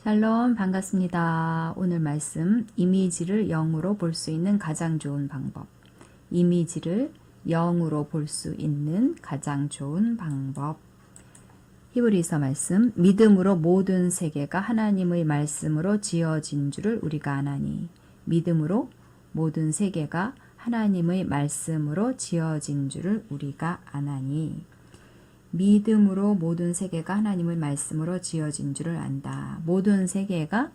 샬롬 반갑습니다. 오늘 말씀 이미지를 영으로 볼 수 있는 가장 좋은 방법. 이미지를 영으로 볼 수 있는 가장 좋은 방법. 히브리서 말씀 믿음으로 모든 세계가 하나님의 말씀으로 지어진 줄을 우리가 아나니. 믿음으로 모든 세계가 하나님의 말씀으로 지어진 줄을 우리가 아나니. 믿음으로 모든 세계가 하나님의 말씀으로 지어진 줄을 안다. 모든 세계가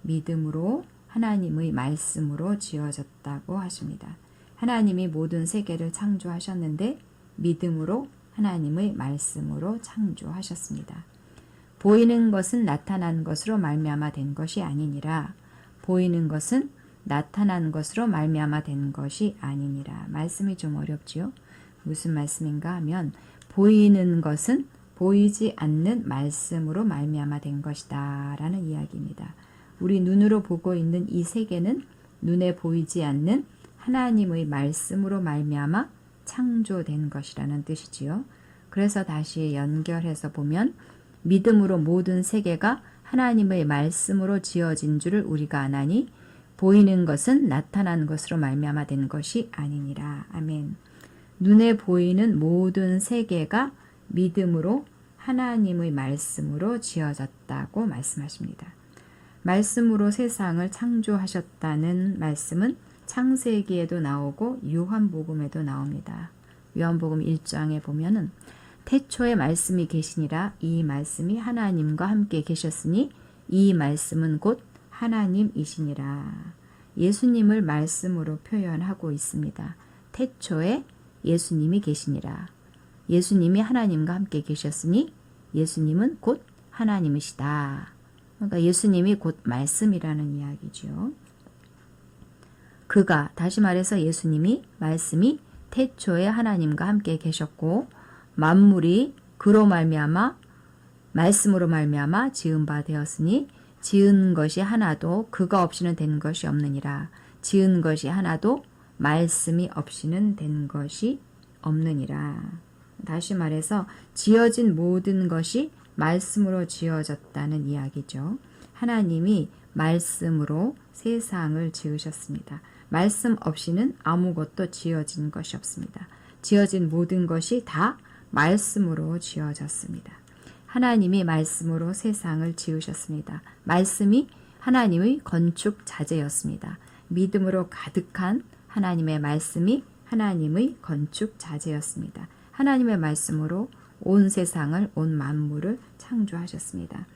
믿음으로 하나님의 말씀으로 지어졌다고 하십니다. 하나님이 모든 세계를 창조하셨는데 믿음으로 하나님의 말씀으로 창조하셨습니다. 보이는 것은 나타난 것으로 말미암아 된 것이 아니니라. 보이는 것은 나타난 것으로 말미암아 된 것이 아니니라. 말씀이 좀 어렵지요? 무슨 말씀인가 하면 보이는 것은 보이지 않는 말씀으로 말미암아 된 것이다 라는 이야기입니다. 우리 눈으로 보고 있는 이 세계는 눈에 보이지 않는 하나님의 말씀으로 말미암아 창조된 것이라는 뜻이지요. 그래서 다시 연결해서 보면 믿음으로 모든 세계가 하나님의 말씀으로 지어진 줄을 우리가 아나니 보이는 것은 나타난 것으로 말미암아 된 것이 아니니라. 아멘. 눈에 보이는 모든 세계가 믿음으로 하나님의 말씀으로 지어졌다고 말씀하십니다. 말씀으로 세상을 창조하셨다는 말씀은 창세기에도 나오고 요한복음에도 나옵니다. 요한복음 1장에 보면은 태초에 말씀이 계시니라. 이 말씀이 하나님과 함께 계셨으니 이 말씀은 곧 하나님이시니라. 예수님을 말씀으로 표현하고 있습니다. 태초에 예수님이 계시니라. 예수님이 하나님과 함께 계셨으니 예수님은 곧 하나님이시다. 그러니까 예수님이 곧 말씀이라는 이야기죠. 그가, 다시 말해서 예수님이, 말씀이 태초에 하나님과 함께 계셨고 만물이 그로 말미암아 말씀으로 말미암아 지은 바 되었으니 지은 것이 하나도 그가 없이는 된 것이 없느니라. 지은 것이 하나도 말씀이 없이는 된 것이 없느니라. 다시 말해서 지어진 모든 것이 말씀으로 지어졌다는 이야기죠. 하나님이 말씀으로 세상을 지으셨습니다. 말씀 없이는 아무것도 지어진 것이 없습니다. 지어진 모든 것이 다 말씀으로 지어졌습니다. 하나님이 말씀으로 세상을 지으셨습니다. 말씀이 하나님의 건축 자재였습니다. 믿음으로 가득한 하나님의 말씀이 하나님의 건축 자재였습니다. 하나님의 말씀으로 온 세상을, 온 만물을 창조하셨습니다.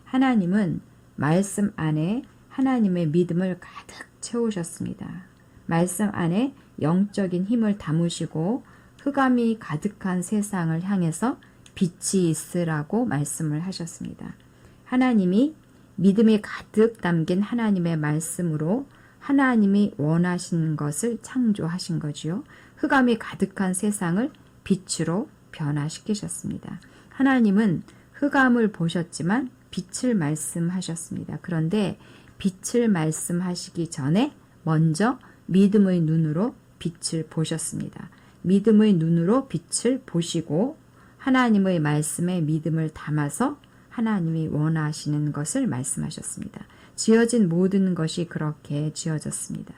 하나님은 말씀 안에 하나님의 믿음을 가득 채우셨습니다. 말씀 안에 영적인 힘을 담으시고 흑암이 가득한 세상을 향해서 빛이 있으라고 말씀을 하셨습니다. 하나님이 믿음이 가득 담긴 하나님의 말씀으로 하나님이 원하신 것을 창조하신 거지요. 흑암이 가득한 세상을 빛으로 변화시키셨습니다. 하나님은 흑암을 보셨지만 빛을 말씀하셨습니다. 그런데 빛을 말씀하시기 전에 먼저 믿음의 눈으로 빛을 보셨습니다. 믿음의 눈으로 빛을 보시고 하나님의 말씀에 믿음을 담아서 하나님이 원하시는 것을 말씀하셨습니다. 지어진 모든 것이 그렇게 지어졌습니다.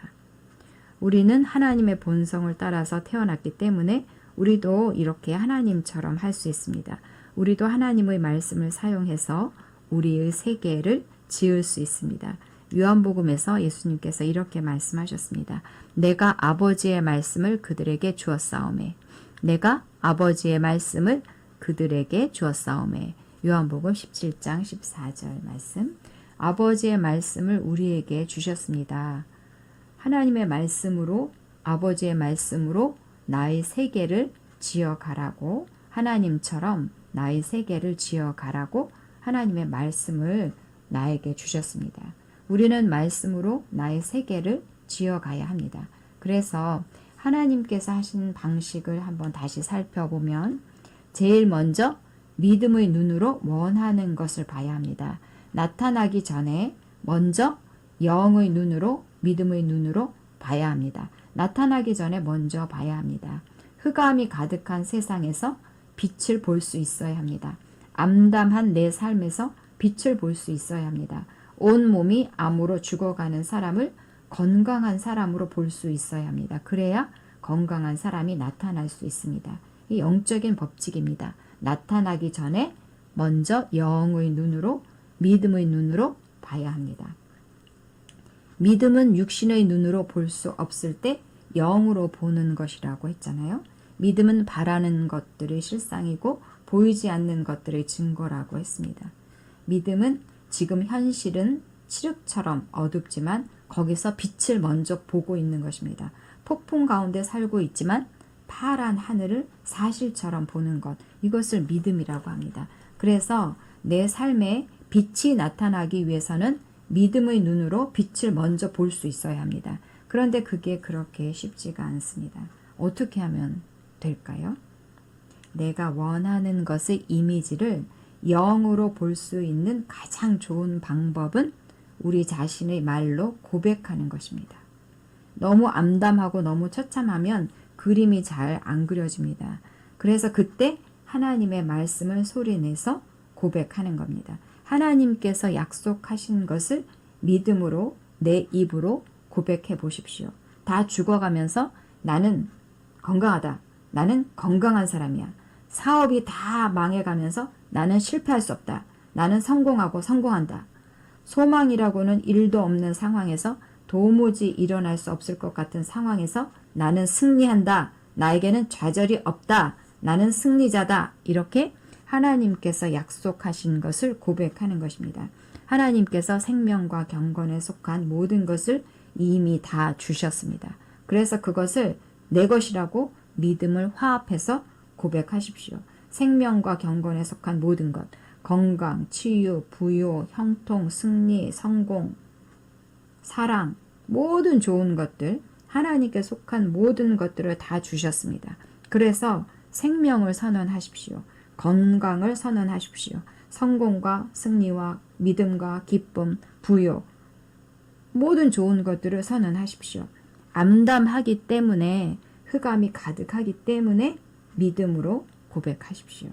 우리는 하나님의 본성을 따라서 태어났기 때문에 우리도 이렇게 하나님처럼 할 수 있습니다. 우리도 하나님의 말씀을 사용해서 우리의 세계를 지을 수 있습니다. 요한복음에서 예수님께서 이렇게 말씀하셨습니다. 내가 아버지의 말씀을 그들에게 주었사오매. 내가 아버지의 말씀을 그들에게 주었사오매. 요한복음 17장 14절 말씀. 아버지의 말씀을 우리에게 주셨습니다. 하나님의 말씀으로, 아버지의 말씀으로 나의 세계를 지어가라고, 하나님처럼 나의 세계를 지어가라고 하나님의 말씀을 나에게 주셨습니다. 우리는 말씀으로 나의 세계를 지어가야 합니다. 그래서 하나님께서 하신 방식을 한번 다시 살펴보면 제일 먼저 믿음의 눈으로 원하는 것을 봐야 합니다. 나타나기 전에 먼저 영의 눈으로, 믿음의 눈으로 봐야 합니다. 나타나기 전에 먼저 봐야 합니다. 흑암이 가득한 세상에서 빛을 볼 수 있어야 합니다. 암담한 내 삶에서 빛을 볼 수 있어야 합니다. 온몸이 암으로 죽어가는 사람을 건강한 사람으로 볼 수 있어야 합니다. 그래야 건강한 사람이 나타날 수 있습니다. 이 영적인 법칙입니다. 나타나기 전에 먼저 영의 눈으로, 믿음의 눈으로 봐야 합니다. 믿음은 육신의 눈으로 볼 수 없을 때 영으로 보는 것이라고 했잖아요. 믿음은 바라는 것들의 실상이고 보이지 않는 것들의 증거라고 했습니다. 믿음은 지금 현실은 칠흑처럼 어둡지만 거기서 빛을 먼저 보고 있는 것입니다. 폭풍 가운데 살고 있지만 파란 하늘을 사실처럼 보는 것, 이것을 믿음이라고 합니다. 그래서 내 삶에 빛이 나타나기 위해서는 믿음의 눈으로 빛을 먼저 볼 수 있어야 합니다. 그런데 그게 그렇게 쉽지가 않습니다. 어떻게 하면 될까요? 내가 원하는 것의 이미지를 영으로 볼 수 있는 가장 좋은 방법은 우리 자신의 말로 고백하는 것입니다. 너무 암담하고 너무 처참하면 그림이 잘 안 그려집니다. 그래서 그때 하나님의 말씀을 소리내서 고백하는 겁니다. 하나님께서 약속하신 것을 믿음으로 내 입으로 고백해 보십시오. 다 죽어가면서 나는 건강하다. 나는 건강한 사람이야. 사업이 다 망해가면서 나는 실패할 수 없다. 나는 성공하고 성공한다. 소망이라고는 일도 없는 상황에서 도무지 일어날 수 없을 것 같은 상황에서 나는 승리한다. 나에게는 좌절이 없다. 나는 승리자다. 이렇게 하나님께서 약속하신 것을 고백하는 것입니다. 하나님께서 생명과 경건에 속한 모든 것을 이미 다 주셨습니다. 그래서 그것을 내 것이라고 믿음을 화합해서 고백하십시오. 생명과 경건에 속한 모든 것, 건강, 치유, 부요, 형통, 승리, 성공, 사랑, 모든 좋은 것들, 하나님께 속한 모든 것들을 다 주셨습니다. 그래서 생명을 선언하십시오. 건강을 선언하십시오. 성공과 승리와 믿음과 기쁨, 부요, 모든 좋은 것들을 선언하십시오. 암담하기 때문에, 흑암이 가득하기 때문에 믿음으로 고백하십시오.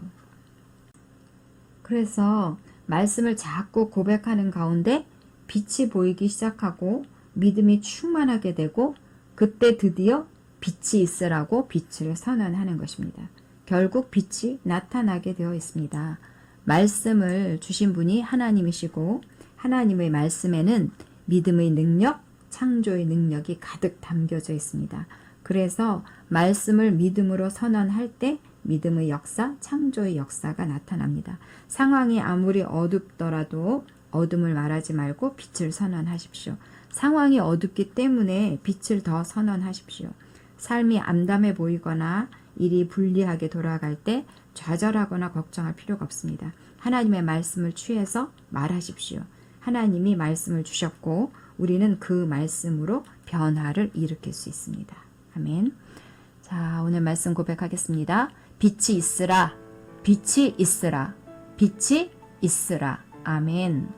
그래서 말씀을 자꾸 고백하는 가운데 빛이 보이기 시작하고 믿음이 충만하게 되고 그때 드디어 빛이 있으라고 빛을 선언하는 것입니다. 결국 빛이 나타나게 되어 있습니다. 말씀을 주신 분이 하나님이시고 하나님의 말씀에는 믿음의 능력, 창조의 능력이 가득 담겨져 있습니다. 그래서 말씀을 믿음으로 선언할 때 믿음의 역사, 창조의 역사가 나타납니다. 상황이 아무리 어둡더라도 어둠을 말하지 말고 빛을 선언하십시오. 상황이 어둡기 때문에 빛을 더 선언하십시오. 삶이 암담해 보이거나 일이 불리하게 돌아갈 때 좌절하거나 걱정할 필요가 없습니다. 하나님의 말씀을 취해서 말하십시오. 하나님이 말씀을 주셨고 우리는 그 말씀으로 변화를 일으킬 수 있습니다. 아멘. 자, 오늘 말씀 고백하겠습니다. 빛이 있으라, 빛이 있으라, 빛이 있으라. 아멘.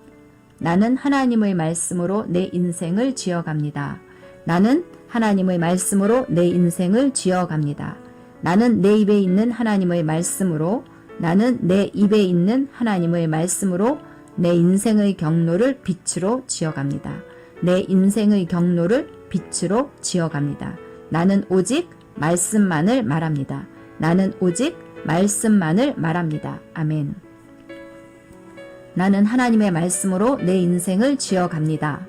나는 하나님의 말씀으로 내 인생을 지어갑니다. 나는 하나님의 말씀으로 내 인생을 지어갑니다. 나는 내 입에 있는 하나님의 말씀으로, 나는 내 입에 있는 하나님의 말씀으로 내 인생의 경로를 빛으로 지어갑니다. 내 인생의 경로를 빛으로 지어갑니다. 나는 오직 말씀만을 말합니다. 나는 오직 말씀만을 말합니다. 아멘. 나는 하나님의 말씀으로 내 인생을 지어갑니다.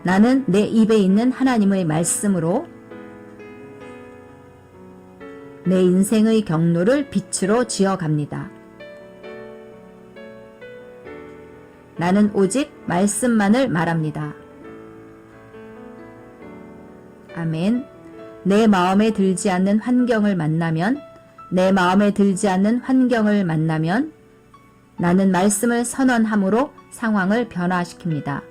나는 내 입에 있는 하나님의 말씀으로 내 인생의 경로를 빛으로 지어갑니다. 나는 오직 말씀만을 말합니다. 아멘. 내 마음에 들지 않는 환경을 만나면, 내 마음에 들지 않는 환경을 만나면 나는 말씀을 선언함으로 상황을 변화시킵니다.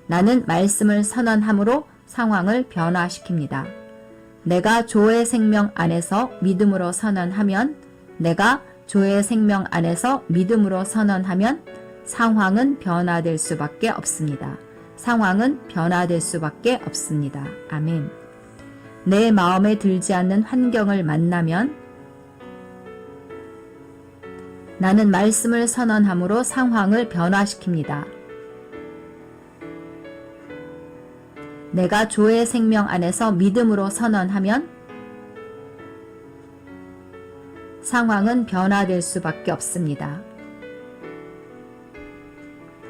나는 말씀을 선언함으로 상황을 변화시킵니다. 내가 조의 생명 안에서 믿음으로 선언하면, 내가 조의 생명 안에서 믿음으로 선언하면 상황은 변화될 수밖에 없습니다. 상황은 변화될 수밖에 없습니다. 아멘. 내 마음에 들지 않는 환경을 만나면, 나는 말씀을 선언함으로 상황을 변화시킵니다. 내가 조의 생명 안에서 믿음으로 선언하면 상황은 변화될 수밖에 없습니다.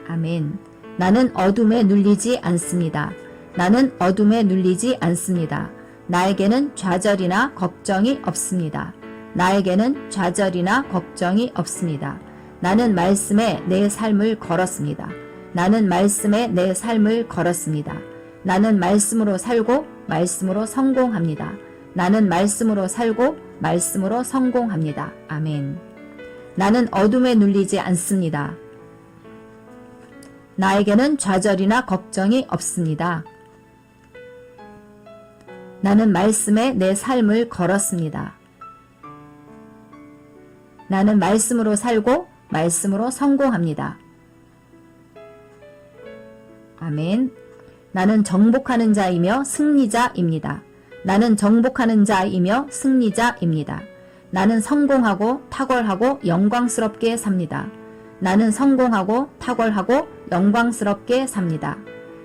아멘. 나는 어둠에 눌리지 않습니다. 나는 어둠에 눌리지 않습니다. 나에게는 좌절이나 걱정이 없습니다. 나에게는 좌절이나 걱정이 없습니다. 나는 말씀에 내 삶을 걸었습니다. 나는 말씀에 내 삶을 걸었습니다. 나는 말씀으로 살고 말씀으로 성공합니다. 나는 말씀으로 살고 말씀으로 성공합니다. 아멘. 나는 어둠에 눌리지 않습니다. 나에게는 좌절이나 걱정이 없습니다. 나는 말씀에 내 삶을 걸었습니다. 나는 말씀으로 살고 말씀으로 성공합니다. 아멘. 나는 정복하는 자이며 승리자입니다. 나는 정복하는 자이며 승리자입니다. 나는 성공하고 탁월하고 영광스럽게 삽니다. 나는 성공하고 탁월하고 영광스럽게 삽니다.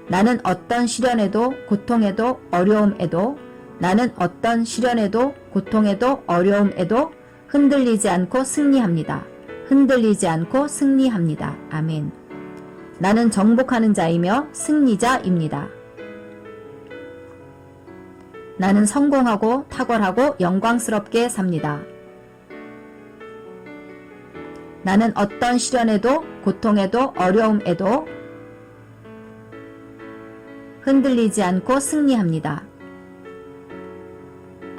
나는 어떤 시련에도 고통에도 어려움에도 나는 어떤 시련에도 고통에도 어려움에도 흔들리지 않고 승리합니다. 흔들리지 않고 승리합니다. 아멘. 나는 정복하는 자이며 승리자입니다. 나는 성공하고 탁월하고 영광스럽게 삽니다. 나는 어떤 시련에도 고통에도 어려움에도 흔들리지 않고 승리합니다.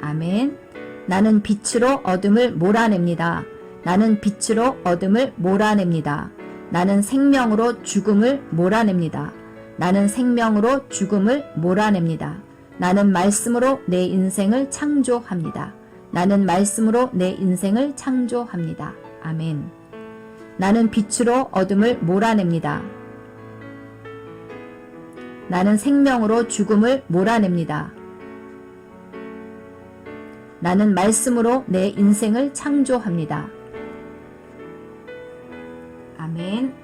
아멘. 나는 빛으로 어둠을 몰아냅니다. 나는 빛으로 어둠을 몰아냅니다. 나는 생명으로 죽음을 몰아냅니다. 나는 생명으로 죽음을 몰아냅니다. 나는 말씀으로 내 인생을 창조합니다. 나는 말씀으로 내 인생을 창조합니다. 아멘. 나는 빛으로 어둠을 몰아냅니다. 나는 생명으로 죽음을 몰아냅니다. 나는 말씀으로 내 인생을 창조합니다. 아멘.